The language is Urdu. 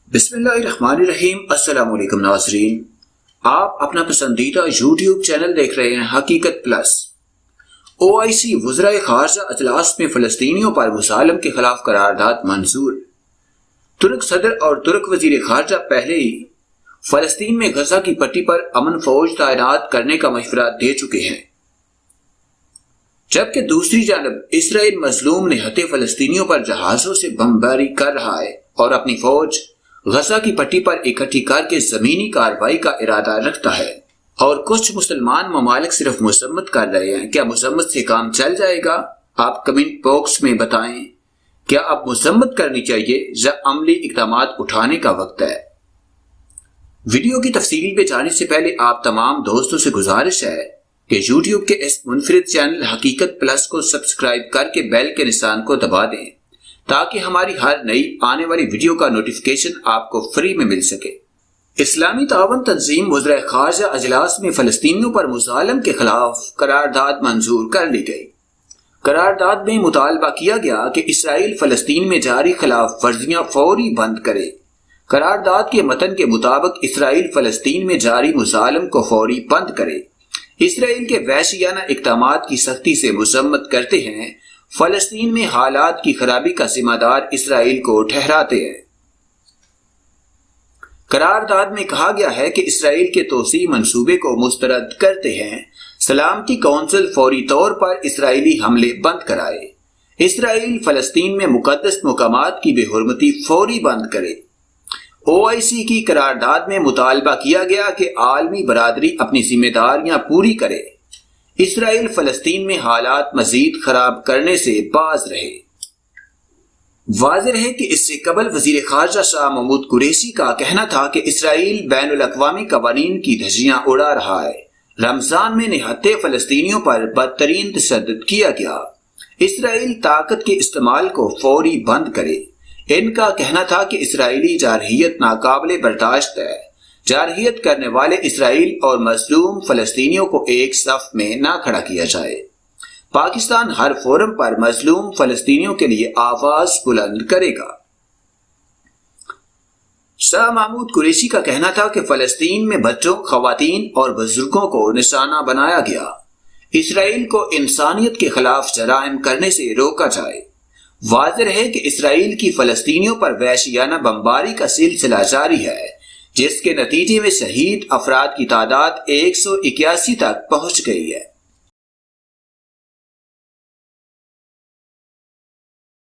بسم اللہ الرحمن الرحیم۔ السلام علیکم ناظرین، آپ اپنا پسندیدہ یوٹیوب چینل دیکھ رہے ہیں حقیقت پلس۔ OIC وزرائے خارجہ اجلاس میں فلسطینیوں پر مظالم کے خلاف قرارداد منظور۔ ترک صدر اور ترک وزیر خارجہ پہلے ہی فلسطین میں غزہ کی پٹی پر امن فوج تعینات کرنے کا مشورہ دے چکے ہیں، جبکہ دوسری جانب اسرائیل مظلوم نہتے فلسطینیوں پر جہازوں سے بمباری کر رہا ہے اور اپنی فوج غزہ کی پٹی پر اکٹھی کر کے زمینی کارروائی کا ارادہ رکھتا ہے، اور کچھ مسلمان ممالک صرف مذمت کر رہے ہیں۔ کیا مذمت سے کام چل جائے گا؟ آپ کمنٹ باکس میں بتائیں، کیا اب مذمت کرنی چاہیے یا عملی اقدامات اٹھانے کا وقت ہے؟ ویڈیو کی تفصیل پہ جانے سے پہلے آپ تمام دوستوں سے گزارش ہے کہ یوٹیوب کے اس منفرد چینل حقیقت پلس کو سبسکرائب کر کے بیل کے نشان کو دبا دیں تاکہ ہماری ہر نئی آنے والی ویڈیو کا نوٹیفیکیشن آپ کو فری میں مل سکے۔ اسلامی تعاون تنظیم وزرائے خارجہ اجلاس میں فلسطینیوں پر مظالم کے خلاف قرارداد منظور کر لی گئی۔ قرارداد میں مطالبہ کیا گیا کہ اسرائیل فلسطین میں جاری خلاف ورزیاں فوری بند کرے۔ قرارداد کے متن کے مطابق اسرائیل فلسطین میں جاری مظالم کو فوری بند کرے، اسرائیل کے وحشیانہ اقدامات کی سختی سے مذمت کرتے ہیں، فلسطین میں حالات کی خرابی کا ذمہ دار اسرائیل کو ٹھہراتے ہیں۔ قرارداد میں کہا گیا ہے کہ اسرائیل کے توسیع منصوبے کو مسترد کرتے ہیں، سلامتی کونسل فوری طور پر اسرائیلی حملے بند کرائے، اسرائیل فلسطین میں مقدس مقامات کی بے حرمتی فوری بند کرے۔ OIC کی قرارداد میں مطالبہ کیا گیا کہ عالمی برادری اپنی ذمہ داریاں پوری کرے، اسرائیل فلسطین میں حالات مزید خراب کرنے سے باز رہے۔ واضح ہے کہ اس سے قبل وزیر خارجہ شاہ محمود قریشی کا کہنا تھا کہ اسرائیل بین الاقوامی قوانین کی دھجیاں اڑا رہا ہے۔ رمضان میں نہتے فلسطینیوں پر بدترین تشدد کیا گیا، اسرائیل طاقت کے استعمال کو فوری بند کرے۔ ان کا کہنا تھا کہ اسرائیلی جارحیت ناقابل برداشت ہے، جارحیت کرنے والے اسرائیل اور مظلوم فلسطینیوں کو ایک صف میں نہ کھڑا کیا جائے۔ پاکستان ہر فورم پر مظلوم فلسطینیوں کے لیے آواز بلند کرے گا۔ شاہ محمود قریشی کا کہنا تھا کہ فلسطین میں بچوں، خواتین اور بزرگوں کو نشانہ بنایا گیا، اسرائیل کو انسانیت کے خلاف جرائم کرنے سے روکا جائے۔ واضح ہے کہ اسرائیل کی فلسطینیوں پر وحشیانہ بمباری کا سلسلہ جاری ہے، جس کے نتیجے میں شہید افراد کی تعداد 181 تک پہنچ گئی ہے۔